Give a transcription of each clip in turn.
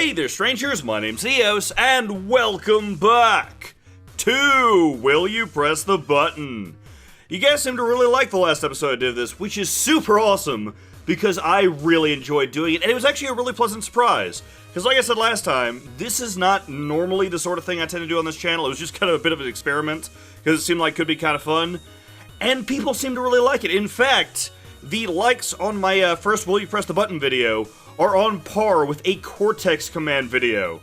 Hey there, strangers, my name's Eos, and welcome back to Will You Press the Button? You guys seem to really like the last episode I did of this, which is super awesome, because I really enjoyed doing it, and it was actually a really pleasant surprise. Because like I said last time, this is not normally the sort of thing I tend to do on this channel. It was just kind of a bit of an experiment, because it seemed like it could be kind of fun, and people seem to really like it. In fact, the likes on my first Will You Press the Button video are on par with a Cortex command video.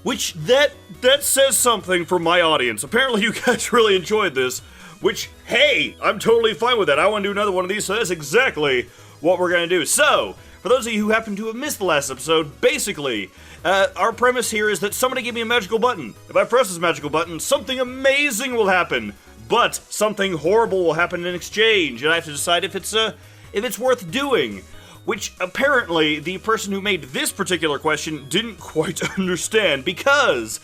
Which, that says something for my audience. Apparently you guys really enjoyed this, which, hey, I'm totally fine with that. I want to do another one of these, so that's exactly what we're going to do. So, for those of you who happen to have missed the last episode, basically, our premise here is that somebody gave me a magical button. If I press this magical button, something amazing will happen, but something horrible will happen in exchange, and I have to decide if it's worth doing. Which, apparently, the person who made this particular question didn't quite understand, because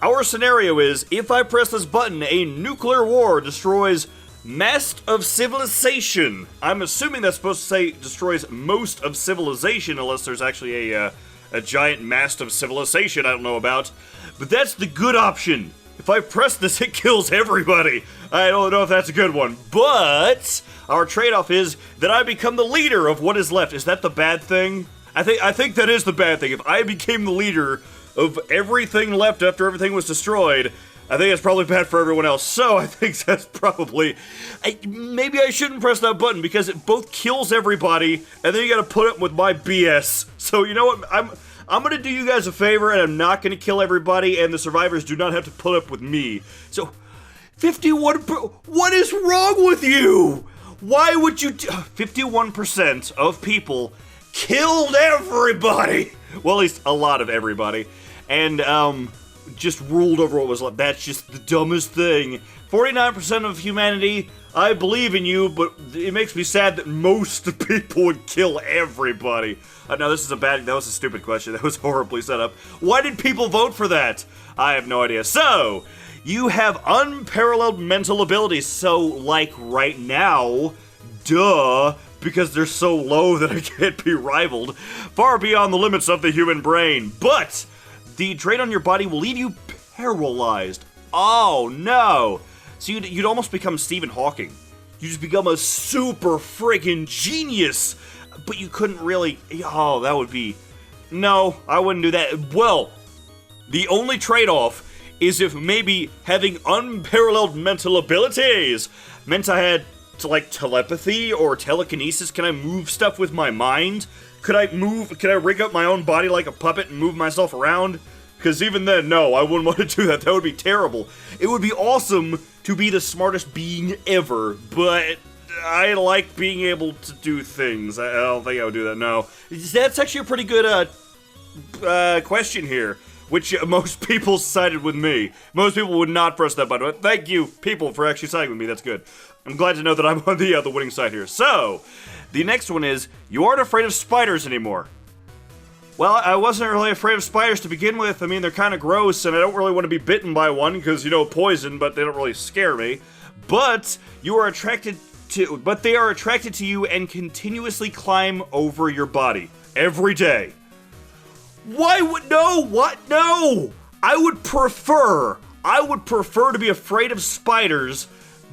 our scenario is, if I press this button, a nuclear war destroys most of civilization. I'm assuming that's supposed to say destroys most of civilization, unless there's actually a giant mast of civilization I don't know about. But that's the good option. If I press this, it kills everybody. I don't know if that's a good one, but our trade-off is that I become the leader of what is left. Is that the bad thing? I think that is the bad thing. If I became the leader of everything left after everything was destroyed, I think it's probably bad for everyone else. So I think that's probably... maybe I shouldn't press that button because it both kills everybody, and then you gotta put up with my BS. So you know what? I'm gonna do you guys a favor, and I'm not gonna kill everybody, and the survivors do not have to put up with me. So, 51... what is wrong with you? Why would you... 51% of people killed everybody! Well, at least a lot of everybody. And, just ruled over what was left. That's just the dumbest thing. 49% of humanity, I believe in you, but it makes me sad that most people would kill everybody. No, this is that was a stupid question. That was horribly set up. Why did people vote for that? I have no idea. So, you have unparalleled mental abilities. So, like right now, duh, because they're so low that I can't be rivaled, far beyond the limits of the human brain. But the drain on your body will leave you paralyzed. Oh no! So you'd almost become Stephen Hawking. You just become a super friggin' genius, but you couldn't really. Oh, that would be. No, I wouldn't do that. Well, the only trade-off is if maybe having unparalleled mental abilities meant I had to, like, telepathy or telekinesis. Can I move stuff with my mind? Could I rig up my own body like a puppet and move myself around? Because even then, no, I wouldn't want to do that. That would be terrible. It would be awesome to be the smartest being ever, but I like being able to do things. I don't think I would do that, no. That's actually a pretty good question here, which most people sided with me. Most people would not press that button. But thank you, people, for actually siding with me. That's good. I'm glad to know that I'm on the winning side here. So, the next one is, you aren't afraid of spiders anymore. Well, I wasn't really afraid of spiders to begin with. I mean, they're kind of gross, and I don't really want to be bitten by one, because, you know, poison, but they don't really scare me. But they are attracted to you and continuously climb over your body. Every day. Why would, no, what, no! I would prefer to be afraid of spiders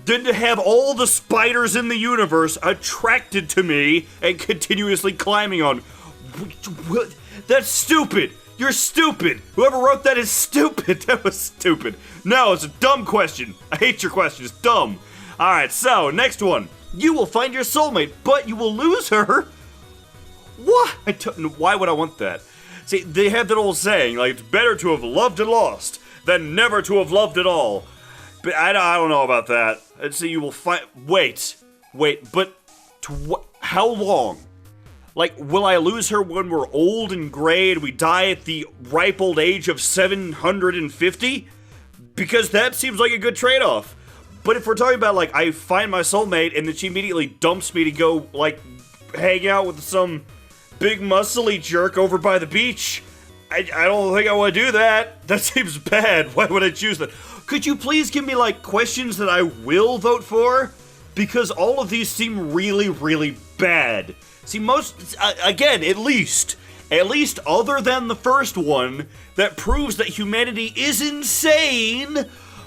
than to have all the spiders in the universe attracted to me and continuously climbing on. That's stupid. You're stupid. Whoever wrote that is stupid. That was stupid. No, it's a dumb question. I hate your question. It's dumb. Alright, so, next one. You will find your soulmate, but you will lose her. What? Why would I want that? See, they have that old saying, like, it's better to have loved and lost than never to have loved at all. But I don't know about that. I'd say you will find... Wait, but how long? Like, will I lose her when we're old and gray and we die at the ripe old age of 750? Because that seems like a good trade-off. But if we're talking about, like, I find my soulmate and then she immediately dumps me to go, like, hang out with some big muscly jerk over by the beach, I don't think I want to do that. That seems bad. Why would I choose that? Could you please give me, like, questions that I will vote for? Because all of these seem really, really bad. See, most, again, at least at least other than the first one, that proves that humanity is insane,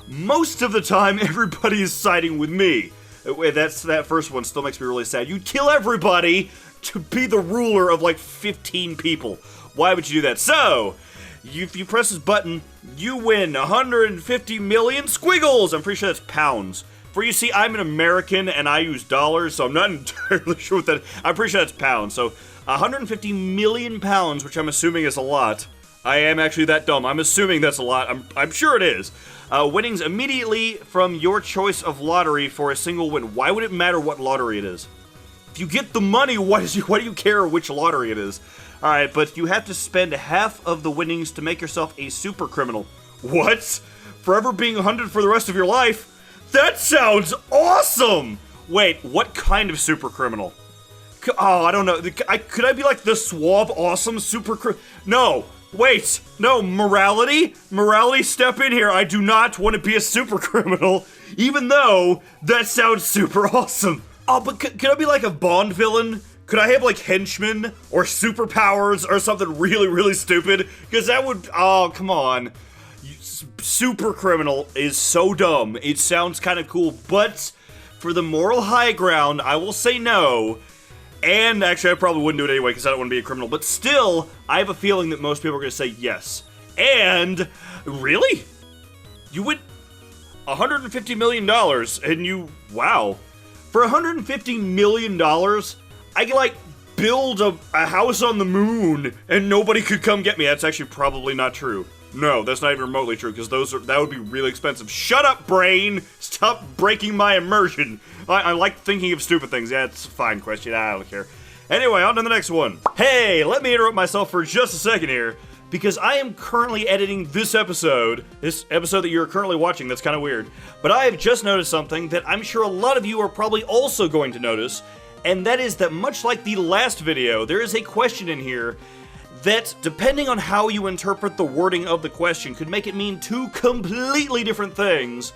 most of the time everybody is siding with me. That first one still makes me really sad. You'd kill everybody to be the ruler of like 15 people. Why would you do that? So, if you press this button, you win 150 million squiggles. I'm pretty sure that's pounds. For you see, I'm an American and I use dollars, so I'm not entirely sure what that. I'm pretty sure that's pounds. So, 150 million pounds, which I'm assuming is a lot. I am actually that dumb. I'm assuming that's a lot. I'm sure it is. Winnings immediately from your choice of lottery for a single win. Why would it matter what lottery it is? If you get the money, why do you care which lottery it is? Alright, but you have to spend half of the winnings to make yourself a super criminal. What? Forever being hunted for the rest of your life? That sounds awesome! Wait, what kind of super criminal? Oh, I don't know. Could I be like the suave, awesome super No! Wait! No, morality? Morality, step in here. I do not want to be a super criminal, even though that sounds super awesome. Oh, but could I be like a Bond villain? Could I have like henchmen or superpowers or something really, really stupid? Because that would, oh, come on. Super criminal is so dumb. It sounds kind of cool, but for the moral high ground, I will say no. And actually, I probably wouldn't do it anyway because I don't want to be a criminal. But still, I have a feeling that most people are going to say yes. And, really? You would $150 million and you, wow. For $150 million, I could, like, build a house on the moon and nobody could come get me. That's actually probably not true. No, that's not even remotely true, because that would be really expensive. Shut up, brain! Stop breaking my immersion! I like thinking of stupid things. Yeah, it's a fine question. I don't care. Anyway, on to the next one. Hey, let me interrupt myself for just a second here, because I am currently editing this episode that you're currently watching. That's kind of weird. But I have just noticed something that I'm sure a lot of you are probably also going to notice, and that is that much like the last video, there is a question in here that, depending on how you interpret the wording of the question, could make it mean two completely different things.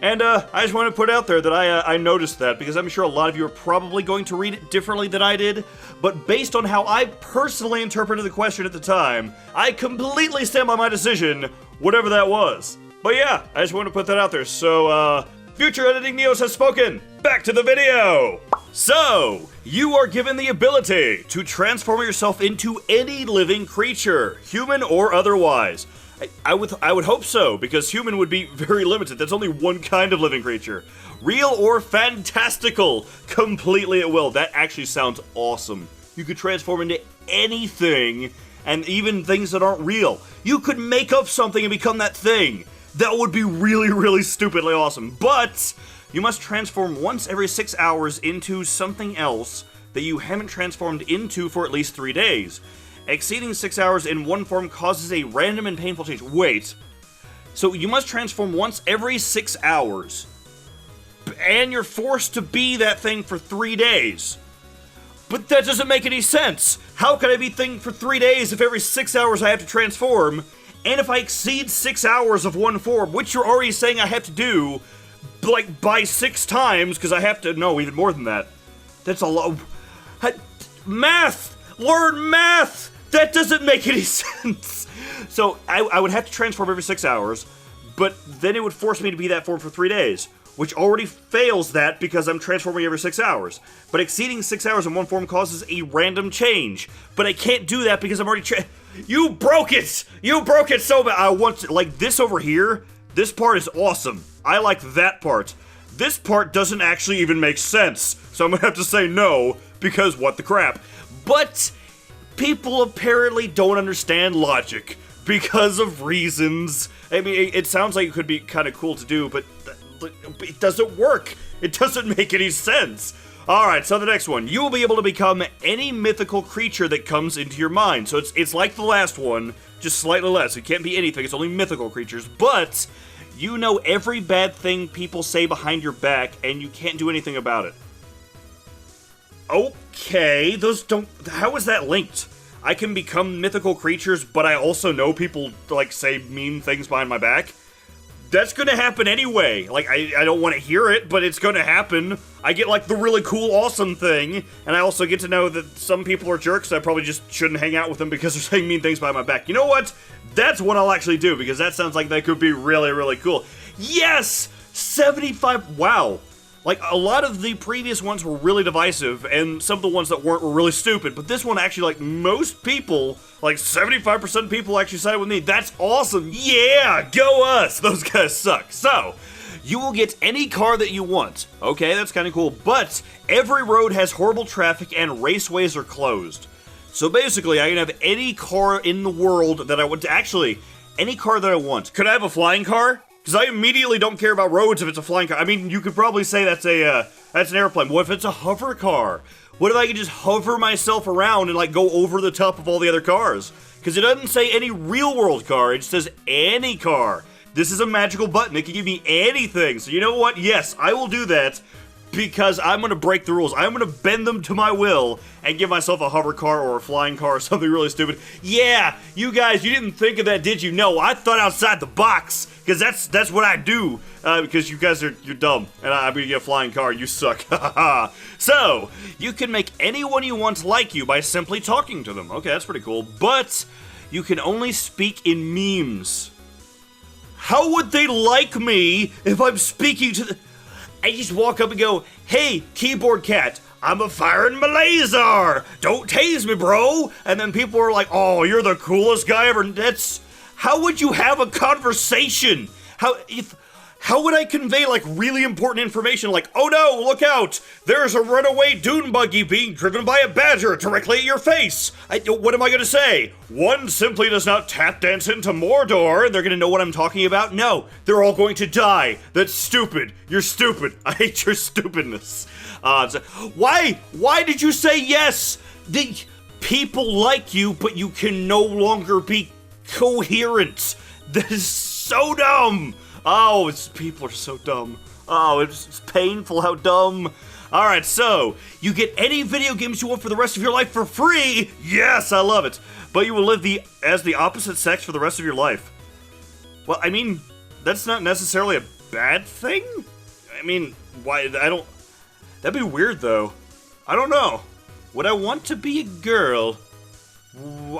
And I just want to put out there that I noticed that, because I'm sure a lot of you are probably going to read it differently than I did, but based on how I personally interpreted the question at the time, I completely stand by my decision, whatever that was. But yeah, I just want to put that out there. So, Future Editing Neos has spoken. Back to the video! So, you are given the ability to transform yourself into any living creature, human or otherwise. I would hope so, because human would be very limited. That's only one kind of living creature. Real or fantastical, completely at will. That actually sounds awesome. You could transform into anything, and even things that aren't real. You could make up something and become that thing. That would be really, really stupidly awesome. But you must transform once every 6 hours into something else that you haven't transformed into for at least 3 days. Exceeding 6 hours in one form causes a random and painful change. Wait. So you must transform once every 6 hours. And you're forced to be that thing for 3 days. But that doesn't make any sense. How can I be thing for 3 days if every 6 hours I have to transform? And if I exceed 6 hours of one form, which you're already saying I have to do, like, by 6 times, because I have to, no, even more than that. That's a lot. Math! Learn math! That doesn't make any sense! So, I would have to transform every 6 hours, but then it would force me to be that form for 3 days, which already fails that because I'm transforming every 6 hours. But exceeding 6 hours in one form causes a random change. But I can't do that because I'm already You broke it! You broke it so bad! I want to, like, this over here, this part is awesome. I like that part. This part doesn't actually even make sense, so I'm gonna have to say no, because what the crap. But people apparently don't understand logic because of reasons. I mean, it sounds like it could be kind of cool to do, but it doesn't work. It doesn't make any sense. Alright, so the next one. You will be able to become any mythical creature that comes into your mind. So it's like the last one, just slightly less. It can't be anything, it's only mythical creatures. But you know every bad thing people say behind your back, and you can't do anything about it. Okay, those don't... How is that linked? I can become mythical creatures, but I also know people, like, say mean things behind my back? that's gonna happen anyway. Like, I don't want to hear it, but it's gonna happen. I get, like, the really cool, awesome thing, and I also get to know that some people are jerks. I probably just shouldn't hang out with them because they're saying mean things behind my back. You know what? That's what I'll actually do, because that sounds like that could be really, really cool. Yes! 75, wow. Like, a lot of the previous ones were really divisive, and some of the ones that weren't were really stupid, but this one actually, like, most people, like 75% of people actually sided with me. That's awesome. Yeah, go us. Those guys suck. So, you will get any car that you want. Okay, that's kind of cool, but every road has horrible traffic and raceways are closed. So basically, I can have any car in the world that I want to, actually, any car that I want. Could I have a flying car? Because I immediately don't care about roads if it's a flying car. I mean, you could probably say that's an airplane. What if it's a hover car? What if I could just hover myself around and, like, go over the top of all the other cars? Because it doesn't say any real-world car, it says any car. This is a magical button, it can give me anything. So you know what? Yes, I will do that. Because I'm gonna break the rules. I'm gonna bend them to my will and give myself a hover car or a flying car or something really stupid. Yeah, you guys, you didn't think of that, did you? No, I thought outside the box, because that's what I do. Because you guys you're dumb, and I'm gonna get a flying car. You suck. So you can make anyone you want like you by simply talking to them. Okay, that's pretty cool. But you can only speak in memes. How would they like me if I'm speaking to the... I just walk up and go, hey, keyboard cat, I'm a firing my laser. Don't tase me, bro. And then people are like, oh, you're the coolest guy ever. That's, how would you have a conversation? How would I convey, like, really important information? Like, oh no, look out. There's a runaway dune buggy being driven by a badger directly at your face. What am I going to say? One simply does not tap dance into Mordor. They're going to know what I'm talking about? No, they're all going to die. That's stupid. You're stupid. I hate your stupidness. Why did you say yes? People like you, but you can no longer be coherent. That is so dumb. Oh, people are so dumb. Oh, it's painful how dumb. Alright, so, you get any video games you want for the rest of your life for free. Yes, I love it. But you will live as the opposite sex for the rest of your life. Well, I mean, that's not necessarily a bad thing. I mean, why, that'd be weird though. I don't know. Would I want to be a girl?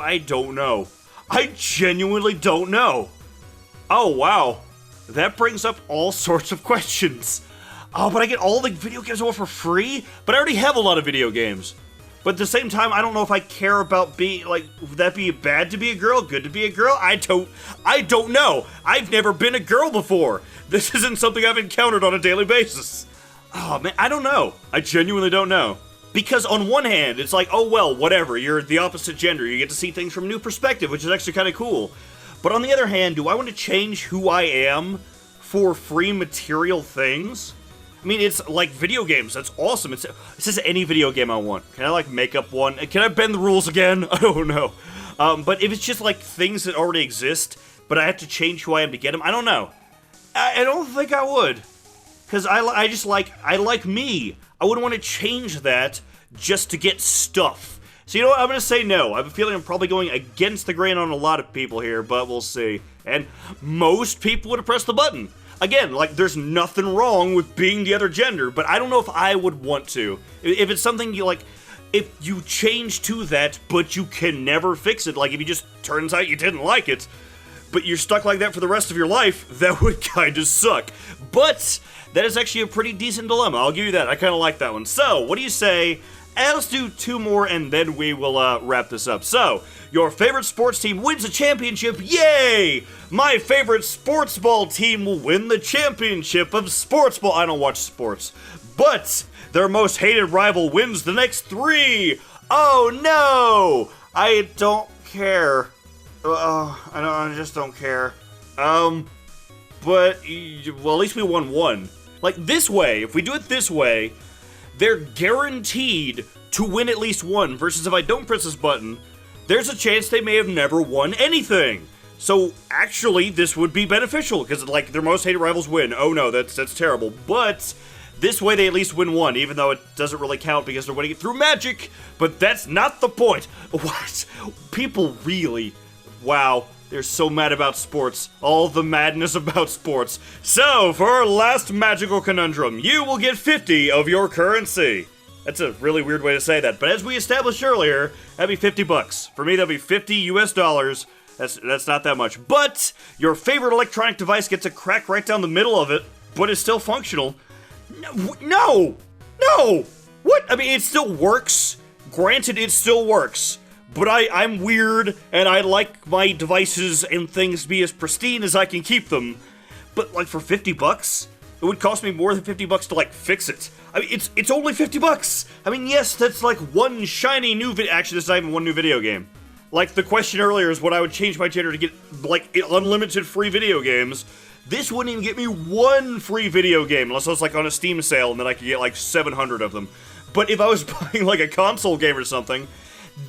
I don't know. I genuinely don't know. Oh, wow. That brings up all sorts of questions. Oh, but I get all the video games I want for free? But I already have a lot of video games. But at the same time, I don't know if I care about being, like, would that be bad to be a girl? Good to be a girl? I don't know. I've never been a girl before. This isn't something I've encountered on a daily basis. Oh, man, I don't know. I genuinely don't know. Because on one hand, it's like, oh, well, whatever. You're the opposite gender. You get to see things from a new perspective, which is actually kind of cool. But on the other hand, do I want to change who I am for free material things? I mean, it's like video games. That's awesome. It says any video game I want. Can I, like, make up one? Can I bend the rules again? I don't know. But if it's just, like, things that already exist, but I have to change who I am to get them, I don't know. I don't think I would. Because I like me. I wouldn't want to change that just to get stuff. So you know what, I'm going to say no. I have a feeling I'm probably going against the grain on a lot of people here, but we'll see. And most people would have pressed the button. Again, like, there's nothing wrong with being the other gender, but I don't know if I would want to. If it's something you, like, if you change to that, but you can never fix it, like if you just turns out you didn't like it, but you're stuck like that for the rest of your life, that would kind of suck. But that is actually a pretty decent dilemma, I'll give you that. I kind of like that one. So, what do you say? And let's do two more, and then we will wrap this up. So, your favorite sports team wins a championship. Yay! My favorite sports ball team will win the championship of sports ball. I don't watch sports. But their most hated rival wins the next 3. Oh, no! I don't care. I just don't care. But, well, at least we won 1. Like, this way, if we do it this way, they're guaranteed to win at least 1, versus if I don't press this button, there's a chance they may have never won anything. So, actually, this would be beneficial, because, like, their most hated rivals win. Oh no, that's terrible. But this way they at least win 1, even though it doesn't really count because they're winning it through magic. But that's not the point. What? People really... Wow. They're so mad about sports. All the madness about sports. So, for our last magical conundrum, you will get 50 of your currency. That's a really weird way to say that, but as we established earlier, that'd be 50 bucks. For me, that'd be 50 US dollars. That's not that much. But your favorite electronic device gets a crack right down the middle of it, but is still functional. No! What? I mean, it still works. Granted, it still works. But I'm weird, and I like my devices and things to be as pristine as I can keep them. But, like, for 50 bucks? It would cost me more than 50 bucks to, like, fix it. I mean, it's only 50 bucks! I mean, yes, that's, like, one shiny new video. Actually, this is not even one new video game. Like, the question earlier is what I would change my gender to get, like, unlimited free video games. This wouldn't even get me one free video game, unless I was, like, on a Steam sale, and then I could get, like, 700 of them. But if I was buying, like, a console game or something,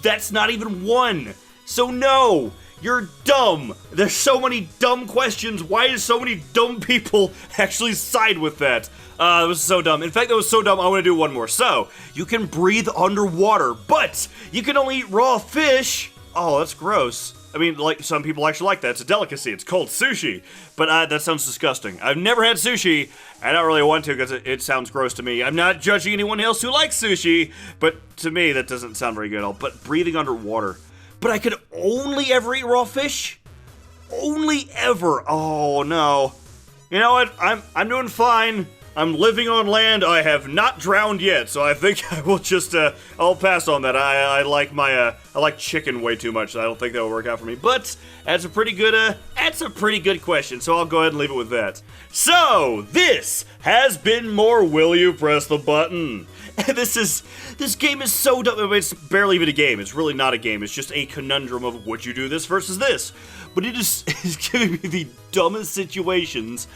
that's not even one. So no, you're dumb. There's so many dumb questions. Why do so many dumb people actually side with that? It was so dumb. In fact, that was so dumb, I want to do one more. So, you can breathe underwater, but you can only eat raw fish. Oh, that's gross. I mean, like, some people actually like that. It's a delicacy. It's called sushi. But that sounds disgusting. I've never had sushi. I don't really want to because it sounds gross to me. I'm not judging anyone else who likes sushi, but to me, that doesn't sound very good at all. But breathing underwater. But I could only ever eat raw fish? Only ever. Oh, no. You know what? I'm doing fine. I'm living on land. I have not drowned yet, so I think I will just, I'll pass on that. I like I like chicken way too much, so I don't think that will work out for me. But that's a pretty good question, so I'll go ahead and leave it with that. So, this has been more Will You Press the Button? This game is so dumb. I mean, it's barely even a game. It's really not a game. It's just a conundrum of would you do this versus this. But it's giving me the dumbest situations,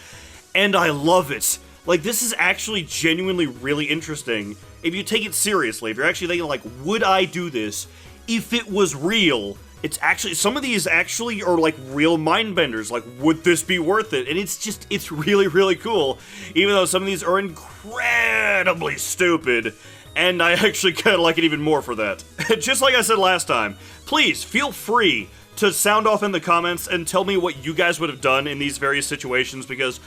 and I love it. Like, this is actually genuinely really interesting if you take it seriously. If you're actually thinking, like, would I do this if it was real? It's actually, some of these actually are, like, real mind benders. Like, would this be worth it? And it's really, really cool. Even though some of these are incredibly stupid. And I actually kind of like it even more for that. Just like I said last time, please feel free to sound off in the comments and tell me what you guys would have done in these various situations, because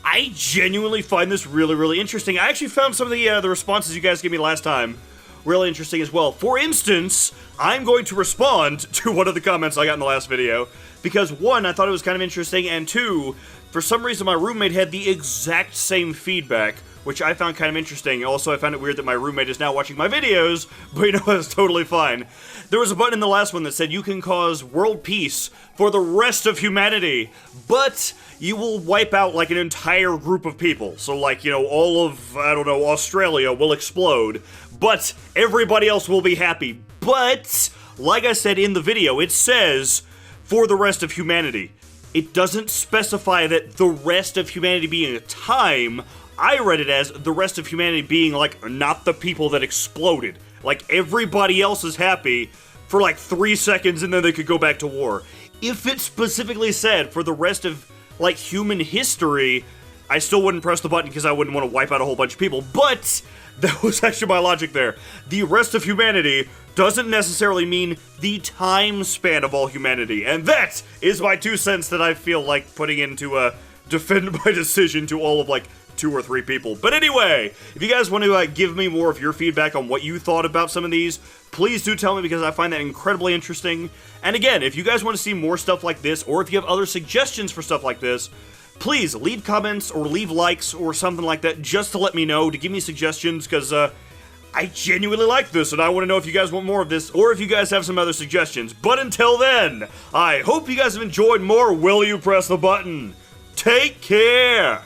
I genuinely find this really, really interesting. I actually found some of the responses you guys gave me last time really interesting as well. For instance, I'm going to respond to one of the comments I got in the last video, because one, I thought it was kind of interesting, and two, for some reason my roommate had the exact same feedback, which I found kind of interesting. Also, I found it weird that my roommate is now watching my videos, but you know, that's totally fine. There was a button in the last one that said you can cause world peace for the rest of humanity, but you will wipe out, like, an entire group of people. So, like, you know, all of, I don't know, Australia will explode, but everybody else will be happy. But, like I said in the video, it says for the rest of humanity. It doesn't specify that the rest of humanity being a time. I read it as the rest of humanity being, like, not the people that exploded. Like, everybody else is happy for, like, 3 seconds and then they could go back to war. If it specifically said for the rest of, like, human history, I still wouldn't press the button because I wouldn't want to wipe out a whole bunch of people. But that was actually my logic there. The rest of humanity doesn't necessarily mean the time span of all humanity. And that is my 2 cents that I feel like putting into defend my decision to all of, like, 2 or 3 people. But anyway, if you guys want to give me more of your feedback on what you thought about some of these, please do tell me, because I find that incredibly interesting. And again, if you guys want to see more stuff like this, or if you have other suggestions for stuff like this, please leave comments or leave likes or something like that just to let me know, to give me suggestions, because I genuinely like this and I want to know if you guys want more of this, or if you guys have some other suggestions. But until then, I hope you guys have enjoyed more Will You Press the Button? Take care!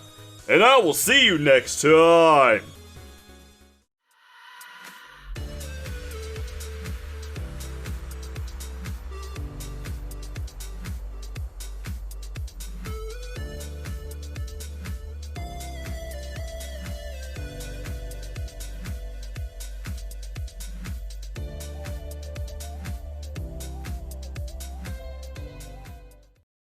And I will see you next time.